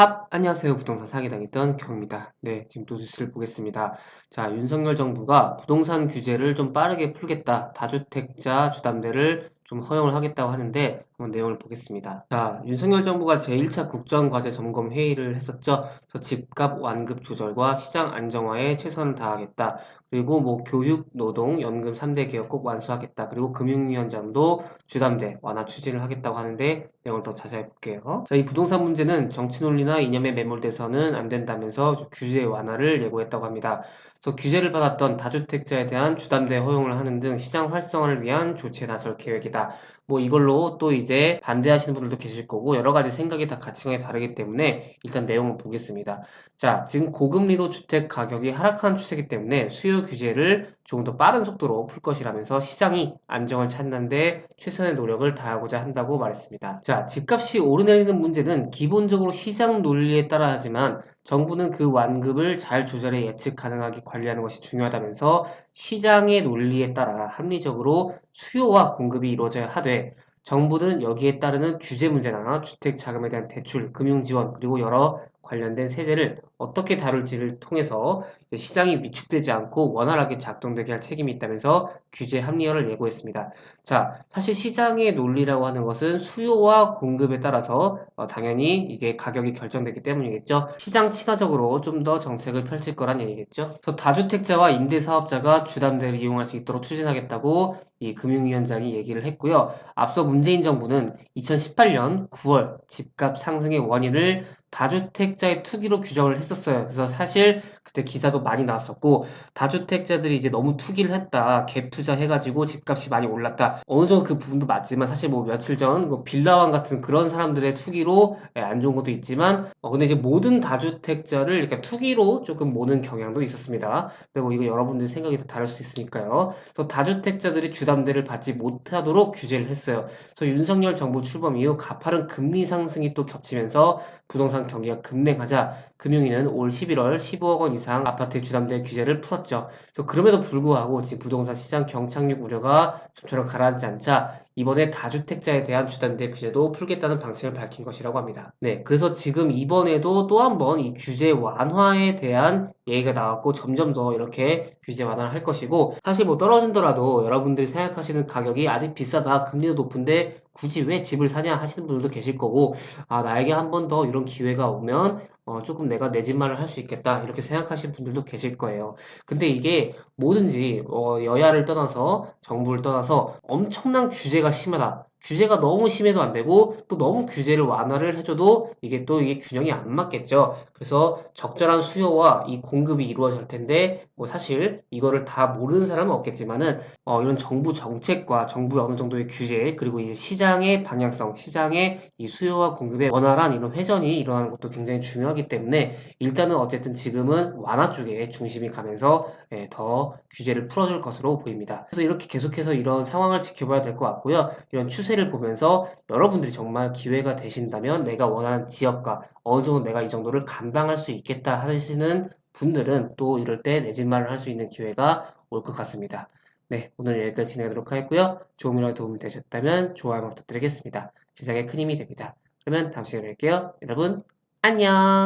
안녕하세요. 부동산 사기당했던 경입니다. 네, 지금 또 뉴스를 보겠습니다. 자, 윤석열 정부가 부동산 규제를 좀 빠르게 풀겠다. 다주택자 주담대를 좀 허용을 하겠다고 하는데 한번 내용을 보겠습니다. 자, 윤석열 정부가 제1차 국정과제 점검 회의를 했었죠. 그래서 집값 완급 조절과 시장 안정화에 최선을 다하겠다. 그리고 뭐 교육, 노동, 연금 3대 개혁 꼭 완수하겠다. 그리고 금융위원장도 주담대 완화 추진을 하겠다고 하는데 내용을 더 자세히 볼게요. 자, 이 부동산 문제는 정치 논리나 이념에 매몰돼서는 안 된다면서 규제 완화를 예고했다고 합니다. 그래서 규제를 받았던 다주택자에 대한 주담대 허용을 하는 등 시장 활성화를 위한 조치에 나설 계획이다. 뭐 이걸로 또 이제 반대하시는 분들도 계실 거고 여러 가지 생각이 다 가치관이 다르기 때문에 일단 내용을 보겠습니다. 자, 지금 고금리로 주택 가격이 하락한 추세이기 때문에 수요 규제를 조금 더 빠른 속도로 풀 것이라면서 시장이 안정을 찾는데 최선의 노력을 다하고자 한다고 말했습니다. 자, 집값이 오르내리는 문제는 기본적으로 시장 논리에 따라 하지만 정부는 그 완급을 잘 조절해 예측 가능하게 관리하는 것이 중요하다면서 시장의 논리에 따라 합리적으로 수요와 공급이 이루어져야 하되 정부는 여기에 따르는 규제 문제나 주택 자금에 대한 대출, 금융 지원, 그리고 여러 관련된 세제를 어떻게 다룰지를 통해서 시장이 위축되지 않고 원활하게 작동되게 할 책임이 있다면서 규제 합리화를 예고했습니다. 자, 사실 시장의 논리라고 하는 것은 수요와 공급에 따라서 당연히 이게 가격이 결정되기 때문이겠죠. 시장 친화적으로 좀 더 정책을 펼칠 거란 얘기겠죠. 그래서 다주택자와 임대사업자가 주담대를 이용할 수 있도록 추진하겠다고 이 금융위원장이 얘기를 했고요. 앞서 문재인 정부는 2018년 9월 집값 상승의 원인을 다주택자의 투기로 규정을 했었어요. 그래서 사실 그때 기사도 많이 나왔었고 다주택자들이 이제 너무 투기를 했다. 갭 투자해가지고 집값이 많이 올랐다. 어느 정도 그 부분도 맞지만 사실 뭐 며칠 전 빌라왕 같은 그런 사람들의 투기로 안 좋은 것도 있지만 근데 이제 모든 다주택자를 이렇게 투기로 조금 모는 경향도 있었습니다. 근데 뭐 이거 여러분들 생각이 다 다를 수 있으니까요. 또 다주택자들이 주담대를 받지 못하도록 규제를 했어요. 그래서 윤석열 정부 출범 이후 가파른 금리 상승이 또 겹치면서 부동산 경기가 급냉하자 금융위는 올 11월 15억 원 이상 아파트 주담대 규제를 풀었죠. 그래서 그럼에도 불구하고 지금 부동산 시장 경착륙 우려가 좀처럼 가라앉지 않자 이번에 다주택자에 대한 주담대 규제도 풀겠다는 방침을 밝힌 것이라고 합니다. 네, 그래서 지금 이번에도 또 한 번 이 규제 완화에 대한 얘기가 나왔고 점점 더 이렇게 규제 완화를 할 것이고 사실 뭐 떨어진더라도 여러분들이 생각하시는 가격이 아직 비싸다, 금리도 높은데 굳이 왜 집을 사냐 하시는 분들도 계실 거고 나에게 한 번 더 이런 기회가 오면 조금 내가 내 집마련을 할 수 있겠다 이렇게 생각하시는 분들도 계실 거예요. 근데 이게 뭐든지 여야를 떠나서 정부를 떠나서 엄청난 규제가 심하다. 규제가 너무 심해도 안 되고 또 너무 규제를 완화를 해줘도 이게 균형이 안 맞겠죠. 그래서 적절한 수요와 이 공급이 이루어질 텐데 뭐 사실 이거를 다 모르는 사람은 없겠지만은 이런 정부 정책과 정부의 어느 정도의 규제 그리고 이제 시장의 방향성, 시장의 이 수요와 공급의 원활한 이런 회전이 일어나는 것도 굉장히 중요하기 때문에 일단은 어쨌든 지금은 완화 쪽에 중심이 가면서 더 규제를 풀어줄 것으로 보입니다. 그래서 이렇게 계속해서 이런 상황을 지켜봐야 될 것 같고요. 이런 추세를 보면서 여러분들이 정말 기회가 되신다면 내가 원하는 지역과 어느 정도 내가 이 정도를 감당할 수 있겠다 하시는 분들은 또 이럴 때 내 집 마련을 할 수 있는 기회가 올 것 같습니다. 네, 오늘 여기까지 진행하도록 하겠고요. 조금이라도 도움이 되셨다면 좋아요 부탁드리겠습니다. 제작에 큰 힘이 됩니다. 그러면 다음 시간에 뵐게요. 여러분, 안녕!